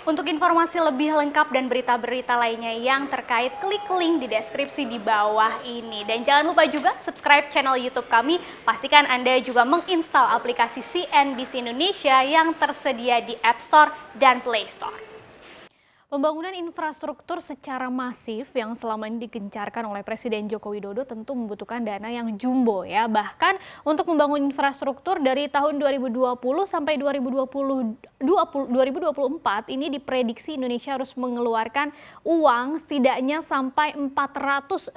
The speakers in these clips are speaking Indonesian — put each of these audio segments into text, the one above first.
Untuk informasi lebih lengkap dan berita-berita lainnya yang terkait, klik link di deskripsi di bawah ini. Dan jangan lupa juga subscribe channel YouTube kami. Pastikan Anda juga menginstal aplikasi CNBC Indonesia yang tersedia di App Store dan Play Store. Pembangunan infrastruktur secara masif yang selama ini digencarkan oleh Presiden Joko Widodo tentu membutuhkan dana yang jumbo ya. Bahkan untuk membangun infrastruktur dari tahun 2020 sampai 2024 ini diprediksi Indonesia harus mengeluarkan uang setidaknya sampai 460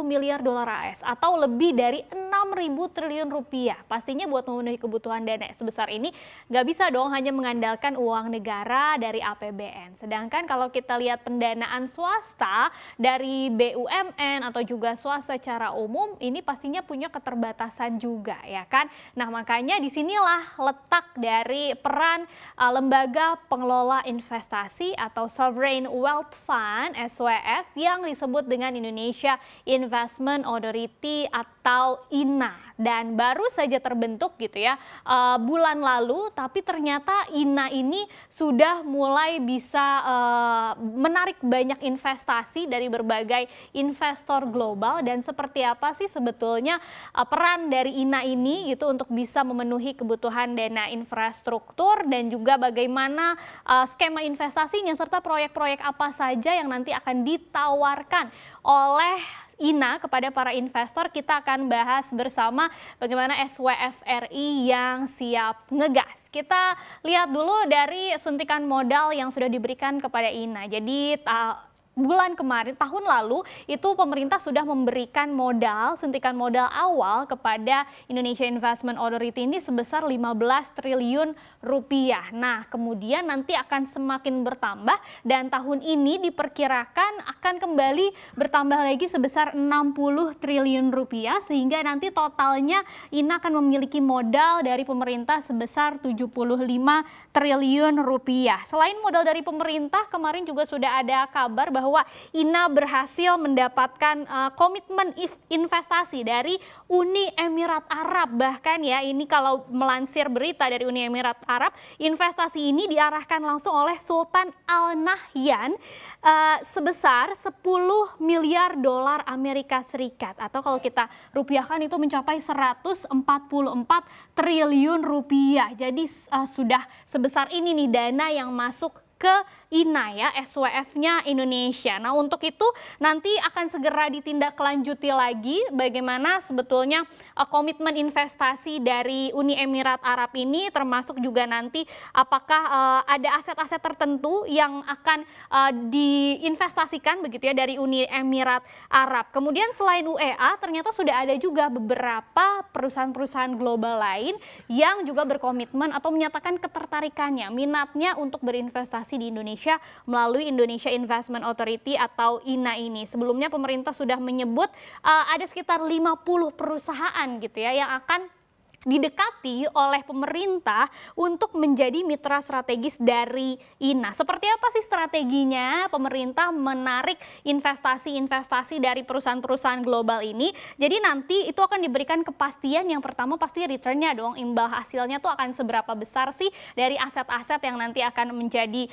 miliar dolar AS atau lebih dari 6.000 triliun rupiah. Pastinya buat memenuhi kebutuhan dana sebesar ini nggak bisa dong hanya mengandalkan uang negara dari APBN. Sedangkan kalau kita lihat pendanaan swasta dari BUMN atau juga swasta secara umum, ini pastinya punya keterbatasan juga ya kan. Nah makanya disinilah letak dari peran lembaga pengelola investasi atau Sovereign Wealth Fund (SWF) yang disebut dengan Indonesia Investment Authority atau INA. Dan baru saja terbentuk gitu ya bulan lalu, tapi ternyata INA ini sudah mulai bisa menarik banyak investasi dari berbagai investor global. Dan seperti apa sih sebetulnya peran dari INA ini gitu untuk bisa memenuhi kebutuhan dana infrastruktur dan juga bagaimana skema investasinya serta proyek-proyek apa saja yang nanti akan ditawarkan oleh INA kepada para investor. Kita akan bahas bersama bagaimana SWF RI yang siap ngegas. Kita lihat dulu dari suntikan modal yang sudah diberikan kepada INA. Jadi bulan kemarin, tahun lalu, itu pemerintah sudah memberikan modal, suntikan modal awal kepada Indonesia Investment Authority ini sebesar 15 triliun rupiah. Nah, kemudian nanti akan semakin bertambah dan tahun ini diperkirakan akan kembali bertambah lagi sebesar 60 triliun rupiah sehingga nanti totalnya INA akan memiliki modal dari pemerintah sebesar 75 triliun rupiah. Selain modal dari pemerintah, kemarin juga sudah ada kabar bahwa INA berhasil mendapatkan komitmen investasi dari Uni Emirat Arab. Bahkan ya ini kalau melansir berita dari Uni Emirat Arab, investasi ini diarahkan langsung oleh Sultan Al Nahyan sebesar 10 miliar dolar Amerika Serikat. Atau kalau kita rupiahkan itu mencapai 144 triliun rupiah. Jadi sudah sebesar ini nih dana yang masuk ke INA ya, SWF-nya Indonesia. Nah untuk itu nanti akan segera ditindaklanjuti lagi bagaimana sebetulnya komitmen investasi dari Uni Emirat Arab ini, termasuk juga nanti apakah ada aset-aset tertentu yang akan diinvestasikan begitu ya dari Uni Emirat Arab. Kemudian selain UEA ternyata sudah ada juga beberapa perusahaan-perusahaan global lain yang juga berkomitmen atau menyatakan ketertarikannya, minatnya untuk berinvestasi di Indonesia melalui Indonesia Investment Authority atau INA ini. Sebelumnya pemerintah sudah menyebut ada sekitar 50 perusahaan gitu ya yang akan didekati oleh pemerintah untuk menjadi mitra strategis dari INA. Seperti apa sih strateginya pemerintah menarik investasi-investasi dari perusahaan-perusahaan global ini? Jadi nanti itu akan diberikan kepastian. Yang pertama pasti returnnya dong, imbal hasilnya tuh akan seberapa besar sih dari aset-aset yang nanti akan menjadi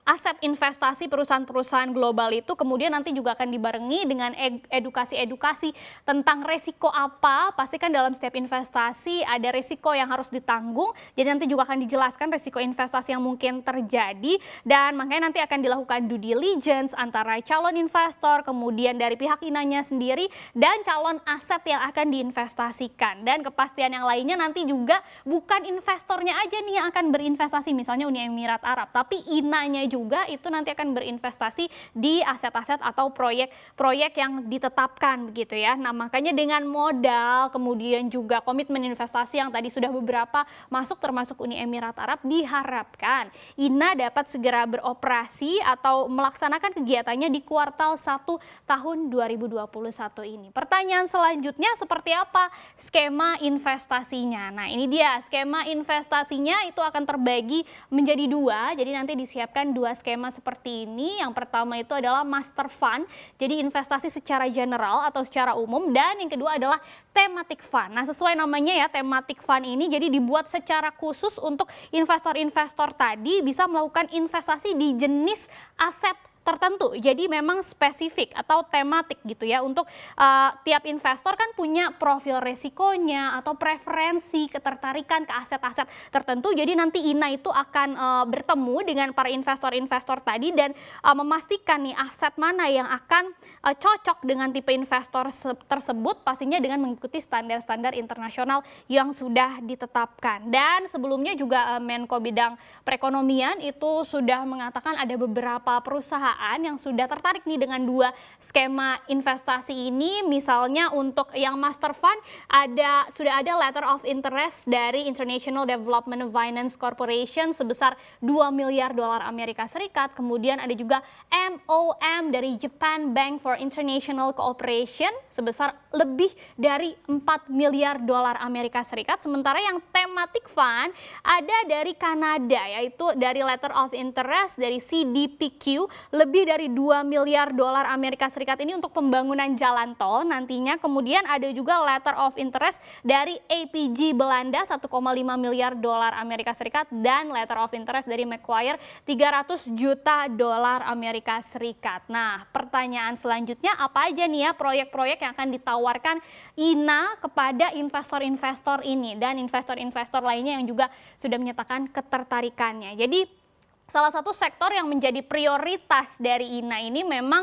aset investasi perusahaan-perusahaan global itu. Kemudian nanti juga akan dibarengi dengan edukasi-edukasi tentang resiko apa. Pastikan dalam setiap investasi ada risiko yang harus ditanggung, jadi nanti juga akan dijelaskan risiko investasi yang mungkin terjadi dan makanya nanti akan dilakukan due diligence antara calon investor, kemudian dari pihak INA-nya sendiri dan calon aset yang akan diinvestasikan. Dan kepastian yang lainnya nanti juga bukan investornya aja nih yang akan berinvestasi, misalnya Uni Emirat Arab, tapi INA-nya juga itu nanti akan berinvestasi di aset-aset atau proyek-proyek yang ditetapkan begitu ya. Nah makanya dengan modal kemudian juga komitmen investasi yang tadi sudah beberapa masuk termasuk Uni Emirat Arab, diharapkan INA dapat segera beroperasi atau melaksanakan kegiatannya di kuartal 1 tahun 2021 ini. Pertanyaan selanjutnya seperti apa skema investasinya? Nah ini dia skema investasinya itu akan terbagi menjadi dua, jadi nanti disiapkan 2 dua skema seperti ini. Yang pertama itu adalah master fund, jadi investasi secara general atau secara umum, dan yang kedua adalah thematic fund. Nah, sesuai namanya ya, thematic fund ini jadi dibuat secara khusus untuk investor-investor tadi bisa melakukan investasi di jenis aset tertentu. Jadi memang spesifik atau tematik gitu ya, untuk tiap investor kan punya profil resikonya atau preferensi ketertarikan ke aset-aset tertentu. Jadi nanti INA itu akan bertemu dengan para investor-investor tadi dan memastikan nih aset mana yang akan cocok dengan tipe investor tersebut, pastinya dengan mengikuti standar-standar internasional yang sudah ditetapkan. Dan sebelumnya juga Menko Bidang Perekonomian itu sudah mengatakan ada beberapa perusahaan yang sudah tertarik nih dengan dua skema investasi ini. Misalnya untuk yang master fund sudah ada letter of interest dari International Development Finance Corporation sebesar 2 miliar dolar Amerika Serikat. Kemudian ada juga MOM dari Japan Bank for International Cooperation sebesar lebih dari 4 miliar dolar Amerika Serikat. Sementara yang thematic fund ada dari Kanada, yaitu dari letter of interest dari CDPQ lebih dari 2 miliar dolar Amerika Serikat ini untuk pembangunan jalan tol nantinya. Kemudian ada juga letter of interest dari APG Belanda 1,5 miliar dolar Amerika Serikat dan letter of interest dari Macquarie 300 juta dolar Amerika Serikat. Nah, pertanyaan selanjutnya apa aja nih ya proyek-proyek yang akan ditawarkan INA kepada investor-investor ini dan investor-investor lainnya yang juga sudah menyatakan ketertarikannya. Jadi salah satu sektor yang menjadi prioritas dari INA ini memang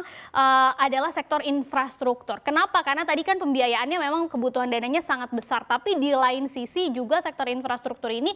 adalah sektor infrastruktur. Kenapa? Karena tadi kan pembiayaannya memang kebutuhan dananya sangat besar. Tapi di lain sisi juga sektor infrastruktur ini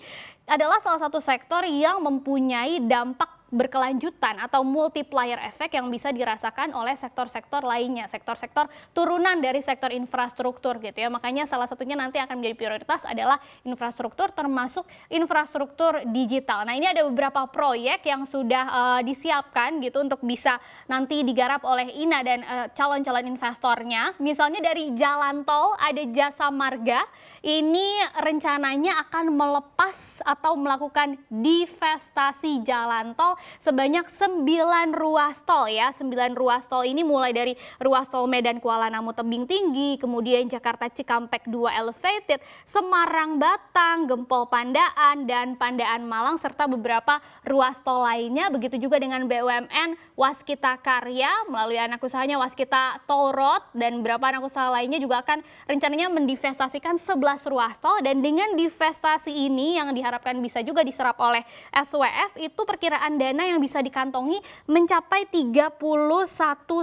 adalah salah satu sektor yang mempunyai dampak berkelanjutan atau multiplier effect yang bisa dirasakan oleh sektor-sektor lainnya, sektor-sektor turunan dari sektor infrastruktur gitu ya. Makanya salah satunya nanti akan menjadi prioritas adalah infrastruktur, termasuk infrastruktur digital. Nah, ini ada beberapa proyek yang sudah disiapkan gitu untuk bisa nanti digarap oleh INA dan calon-calon investornya. Misalnya dari jalan tol ada Jasa Marga, ini rencananya akan melepas atau melakukan divestasi jalan tol sebanyak 9 ruas tol ya. 9 ruas tol ini mulai dari ruas tol Medan Kuala Namu Tebing Tinggi, kemudian Jakarta Cikampek 2 Elevated, Semarang Batang, Gempol Pandaan, dan Pandaan Malang, serta beberapa ruas tol lainnya. Begitu juga dengan BUMN Waskita Karya melalui anak usahanya Waskita Toll Road, dan beberapa anak usaha lainnya juga akan rencananya mendivestasikan 11 ruas tol. Dan dengan divestasi ini yang diharapkan bisa juga diserap oleh SWF, itu perkiraan dana yang bisa dikantongi mencapai 31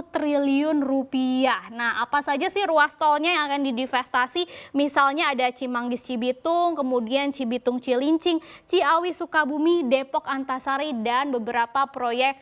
triliun rupiah. Nah, apa saja sih ruas tolnya yang akan didivestasi? Misalnya ada Cimanggis Cibitung, kemudian Cibitung Cilincing, Ciawi Sukabumi, Depok Antasari, dan beberapa proyek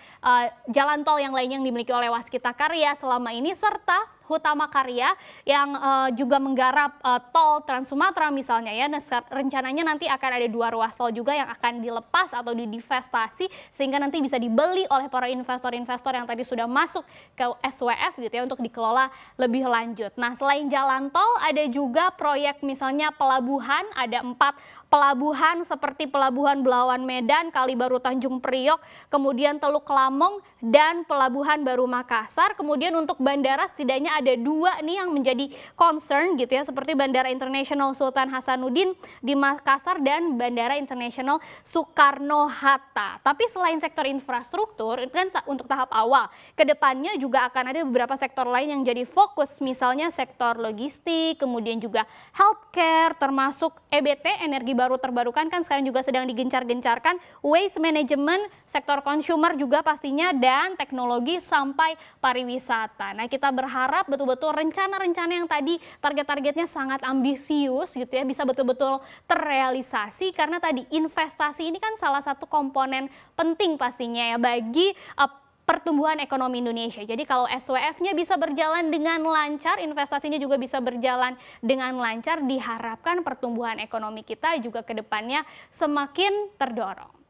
jalan tol yang lainnya yang dimiliki oleh Waskita Karya selama ini, serta Hutama Karya yang juga menggarap tol Trans Sumatera misalnya ya. Nah, rencananya nanti akan ada 2 ruas tol juga yang akan dilepas atau didivestasi sehingga nanti bisa dibeli oleh para investor-investor yang tadi sudah masuk ke SWF gitu ya untuk dikelola lebih lanjut. Nah, selain jalan tol ada juga proyek misalnya pelabuhan, ada 4 pelabuhan seperti Pelabuhan Belawan Medan, Kalibaru Tanjung Priok, kemudian Teluk Lamong, dan Pelabuhan Baru Makassar. Kemudian untuk bandara setidaknya ada 2 nih yang menjadi concern gitu ya, seperti Bandara Internasional Sultan Hasanuddin di Makassar dan Bandara Internasional Soekarno-Hatta. Tapi selain sektor infrastruktur, itu kan untuk tahap awal, kedepannya juga akan ada beberapa sektor lain yang jadi fokus, misalnya sektor logistik, kemudian juga healthcare, termasuk EBT, energi baru terbarukan kan sekarang juga sedang digencar-gencarkan, waste management, sektor consumer juga pastinya, dan teknologi sampai pariwisata. Nah, kita berharap betul-betul rencana-rencana yang tadi target-targetnya sangat ambisius gitu ya bisa betul-betul terrealisasi, karena tadi investasi ini kan salah satu komponen penting pastinya ya bagi pertumbuhan ekonomi Indonesia. Jadi kalau SWF-nya bisa berjalan dengan lancar, investasinya juga bisa berjalan dengan lancar, diharapkan pertumbuhan ekonomi kita juga ke depannya semakin terdorong.